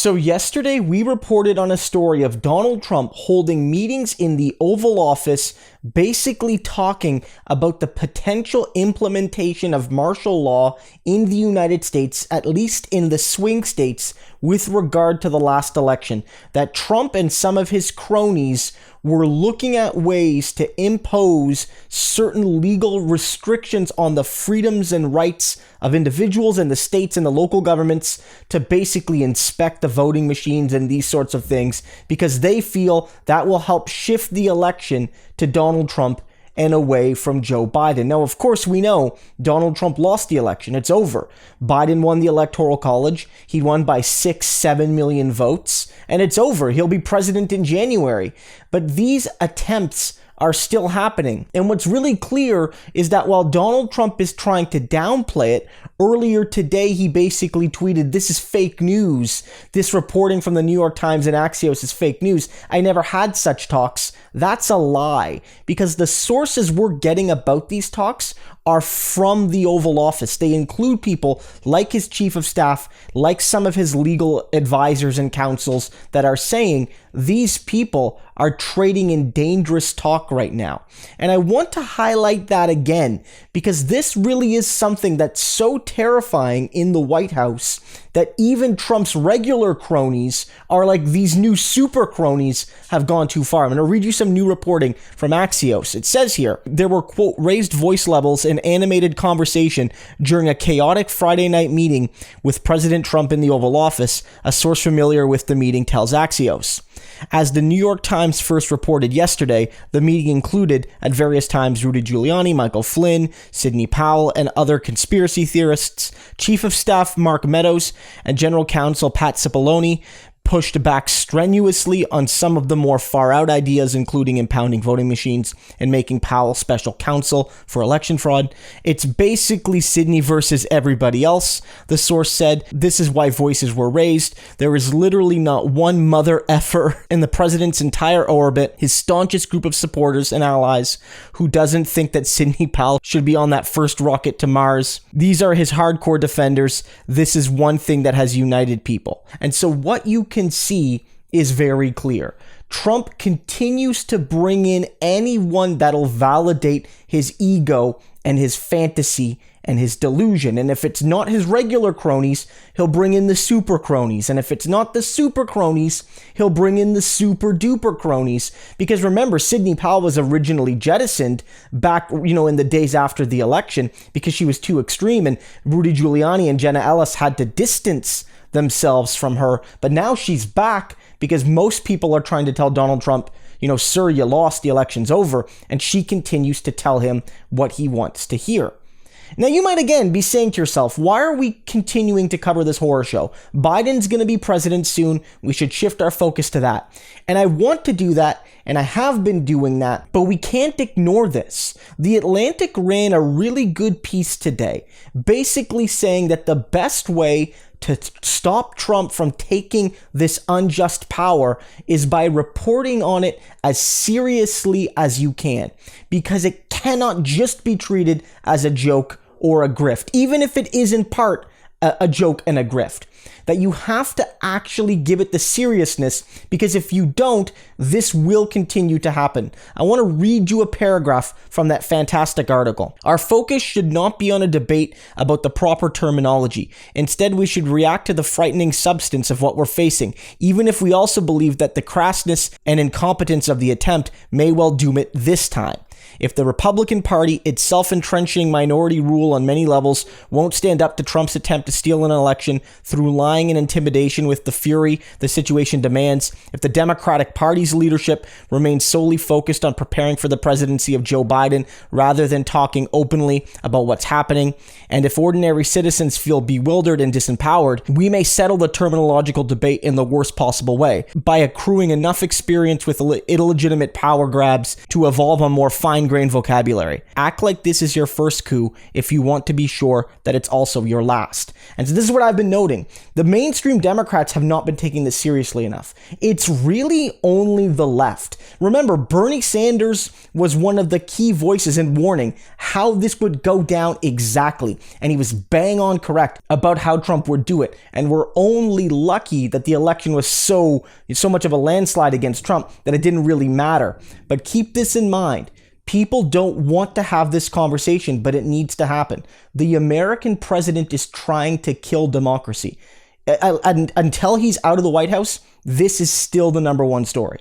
So yesterday we reported on a story of Donald Trump holding meetings in the Oval Office, basically talking about the potential implementation of martial law in the United States, at least in the swing states, with regard to the last election. That Trump and some of his cronies were looking at ways to impose certain legal restrictions on the freedoms and rights of individuals and the states and the local governments to basically inspect the voting machines and these sorts of things, because they feel that will help shift the election to Donald Trump and away from Joe Biden. Now, of course, we know Donald Trump lost the election. It's over. Biden won the Electoral College. He won by 6-7 million votes, and it's over. He'll be president in January. But these attempts are still happening. And what's really clear is that while Donald Trump is trying to downplay it, earlier today he basically tweeted, "This is fake news. This reporting from the New York Times and Axios is fake news. I never had such talks." That's a lie, because the sources we're getting about these talks are from the Oval Office. They include people like his chief of staff, like some of his legal advisors and counsels that are saying these people are trading in dangerous talk right now. And I want to highlight that again, because this really is something that's so terrifying in the White House that even Trump's regular cronies are like, these new super cronies have gone too far. I'm going to read you some new reporting from Axios. It says here, there were, quote, raised voice levels and animated conversation during a chaotic Friday night meeting with President Trump in the Oval Office, a source familiar with the meeting tells Axios. As the New York Times first reported yesterday, the meeting included, at various times, Rudy Giuliani, Michael Flynn, Sidney Powell, and other conspiracy theorists. Chief of Staff Mark Meadows and General Counsel Pat Cipollone pushed back strenuously on some of the more far-out ideas, including impounding voting machines and making Powell special counsel for election fraud. It's basically Sidney versus everybody else, the source said. This is why voices were raised. There is literally not one mother effer in the president's entire orbit, his staunchest group of supporters and allies, who doesn't think that Sidney Powell should be on that first rocket to Mars. These are his hardcore defenders. This is one thing that has united people. And so what you can see is very clear. Trump continues to bring in anyone that'll validate his ego and his fantasy and his delusion. And if it's not his regular cronies, he'll bring in the super cronies. And if it's not the super cronies, he'll bring in the super duper cronies. Because remember, Sidney Powell was originally jettisoned back, in the days after the election because she was too extreme, and Rudy Giuliani and Jenna Ellis had to distance themselves from her. But now she's back because most people are trying to tell Donald Trump, sir, you lost, the election's over. And she continues to tell him what he wants to hear. Now, you might again be saying to yourself, why are we continuing to cover this horror show? Biden's going to be president soon. We should shift our focus to that. And I want to do that, and I have been doing that, but we can't ignore this. The Atlantic ran a really good piece today, basically saying that the best way to stop Trump from taking this unjust power is by reporting on it as seriously as you can, because it cannot just be treated as a joke or a grift, even if it is in part a joke and a grift. That you have to actually give it the seriousness, because if you don't, this will continue to happen. I want to read you a paragraph from that fantastic article. Our focus should not be on a debate about the proper terminology. Instead, we should react to the frightening substance of what we're facing, even if we also believe that the crassness and incompetence of the attempt may well doom it this time. If the Republican Party, its self-entrenching minority rule on many levels, won't stand up to Trump's attempt to steal an election through lying and intimidation with the fury the situation demands, if the Democratic Party's leadership remains solely focused on preparing for the presidency of Joe Biden rather than talking openly about what's happening, and if ordinary citizens feel bewildered and disempowered, we may settle the terminological debate in the worst possible way, by accruing enough experience with illegitimate power grabs to evolve a more fine fine-grained vocabulary. Act like this is your first coup if you want to be sure that it's also your last. And so this is what I've been noting. The mainstream Democrats have not been taking this seriously enough. It's really only the left. Remember, Bernie Sanders was one of the key voices in warning how this would go down exactly. And he was bang on correct about how Trump would do it. And we're only lucky that the election was so much of a landslide against Trump that it didn't really matter. But keep this in mind. People don't want to have this conversation, but it needs to happen. The American president is trying to kill democracy. And until he's out of the White House, this is still the number one story.